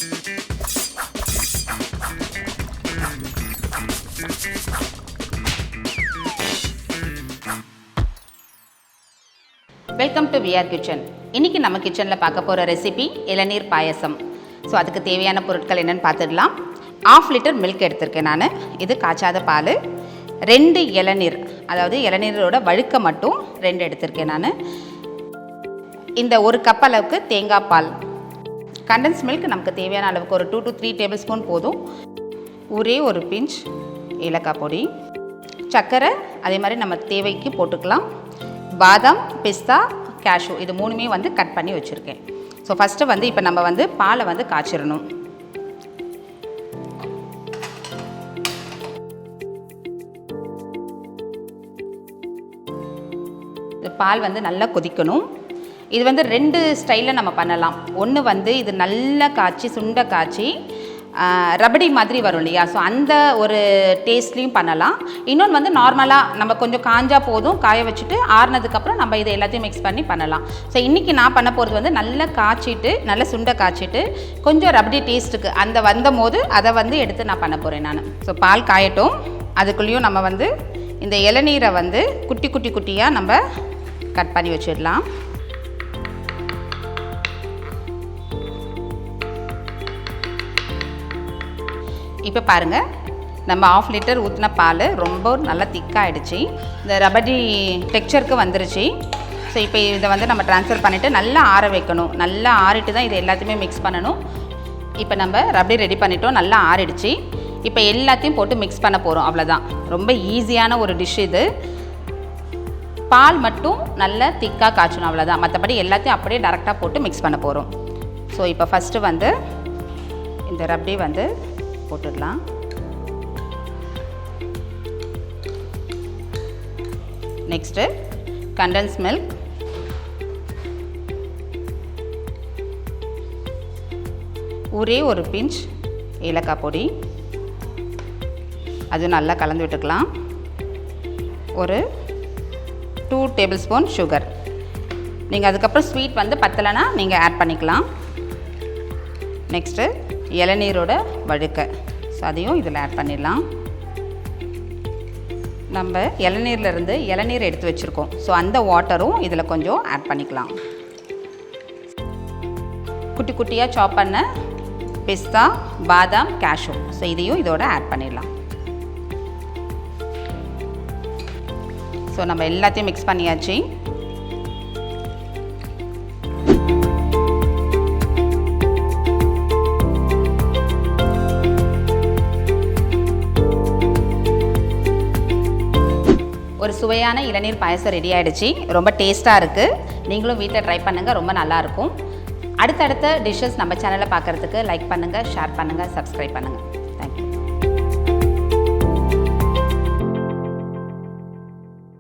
Welcome to Vrkitchen. இன்றைக்கி நம்ம கிச்சனில் பார்க்க போகிற ரெசிபி இளநீர் பாயசம். ஸோ அதுக்கு தேவையான பொருட்கள் என்னென்னு பார்த்துடலாம். 1/2 லிட்டர் மில்க் எடுத்திருக்கேன் நான். இது காய்ச்சாத பால். 2 இளநீர், அதாவது இளநீரோட வழுக்க மட்டும் 2 எடுத்திருக்கேன் நான். இந்த 1 கப் அளவுக்கு தேங்காய் பால். கண்டன்ஸ் மில்க் நமக்கு தேவையான அளவுக்கு ஒரு 2 to 3 டேபிள் ஸ்பூன் போதும். ஒரே ஒரு பிஞ்ச் ஏலக்காய் பொடி, சர்க்கரை அதே மாதிரி நம்ம தேவைக்கு போட்டுக்கலாம். பாதாம், பிஸ்தா, கேஷ்யூ இது 3மே வந்து கட் பண்ணி வச்சுருக்கேன். ஸோ ஃபஸ்ட்டு வந்து இப்போ நம்ம வந்து பாலை வந்து காய்ச்சிடணும். இது பால் வந்து நல்லா கொதிக்கணும். இது வந்து 2 ஸ்டைலில் நம்ம பண்ணலாம். ஒன்று வந்து இது நல்லா காய்ச்சி சுண்டை காய்ச்சி ரபடி மாதிரி வரும் இல்லையா, ஸோ அந்த ஒரு டேஸ்ட்லேயும் பண்ணலாம். இன்னொன்று வந்து நார்மலாக நம்ம கொஞ்சம் காஞ்சா போதும், காய வச்சுட்டு ஆறுனதுக்கப்புறம் நம்ம இதை எல்லாத்தையும் மிக்ஸ் பண்ணி பண்ணலாம். ஸோ இன்றைக்கி நான் பண்ண போகிறது வந்து நல்லா காய்ச்சிட்டு நல்லா சுண்டை காய்ச்சிட்டு கொஞ்சம் ரபடி டேஸ்ட்டுக்கு அந்த வந்த போது அதை வந்து எடுத்து நான் பண்ண போகிறேன் நான். ஸோ பால் காயட்டும். அதுக்குள்ளேயும் நம்ம வந்து இந்த இளநீரை வந்து குட்டி குட்டி குட்டியாக நம்ம கட் பண்ணி வச்சிடலாம். இப்போ பாருங்கள், நம்ம 1/2 லிட்டர் ஊற்றின பால் ரொம்ப நல்லா திக்காகிடுச்சு. இந்த ரபடி டெக்ஸ்சருக்கு வந்துருச்சு. ஸோ இப்போ இதை வந்து நம்ம ட்ரான்ஸ்ஃபர் பண்ணிவிட்டு நல்லா ஆற வைக்கணும். நல்லா ஆறிட்டு தான் இதை எல்லாத்தையுமே மிக்ஸ் பண்ணணும். இப்போ நம்ம ரபடி ரெடி பண்ணிட்டோம், நல்லா ஆறிடுச்சு. இப்போ எல்லாத்தையும் போட்டு மிக்ஸ் பண்ண போகிறோம், அவ்வளோதான். ரொம்ப ஈஸியான ஒரு டிஷ் இது. பால் மட்டும் நல்லா திக்காக காய்ச்சணும், அவ்வளோதான். மற்றபடி எல்லாத்தையும் அப்படியே டேரெக்டாக போட்டு மிக்ஸ் பண்ண போகிறோம். ஸோ இப்போ ஃபஸ்ட்டு வந்து இந்த ரபடி வந்து போட்டுடலாம். நெக்ஸ்ட்டு கண்டன்ஸ் மில்க், ஒரே ஒரு பிஞ்ச் ஏலக்காய் பொடி, அது நல்லா கலந்து விட்டுக்கலாம். ஒரு 2 டேபிள் ஸ்பூன் சுகர். நீங்கள் அதுக்கப்புறம் ஸ்வீட் வந்து பத்தலைன்னா நீங்கள் ஆட் பண்ணிக்கலாம். நெக்ஸ்ட்டு இளநீரோட வழுக்க, ஸோ அதையும் இதில் ஆட் பண்ணிடலாம். நம்ம இளநீர்லேருந்து இளநீர் எடுத்து வச்சுருக்கோம், ஸோ அந்த வாட்டரும் இதில் கொஞ்சம் ஆட் பண்ணிக்கலாம். குட்டி குட்டியாக சாப் பண்ண பிஸ்தா, பாதாம், கேஷ்யூ, ஸோ இதையும் இதோட ஆட் பண்ணிடலாம். ஸோ நம்ம எல்லாத்தையும் மிக்ஸ் பண்ணியாச்சு. ஒரு சுவையான இளநீர் பாயசம் ரெடி ஆகிடுச்சு. ரொம்ப டேஸ்ட்டாக இருக்குது. நீங்களும் வீட்டில் ட்ரை பண்ணுங்கள், ரொம்ப நல்லாயிருக்கும். அடுத்தடுத்த டிஷ்ஷஸ் நம்ம சேனலில் பார்க்குறதுக்கு லைக் பண்ணுங்கள், ஷேர் பண்ணுங்கள், சப்ஸ்கிரைப் பண்ணுங்கள்.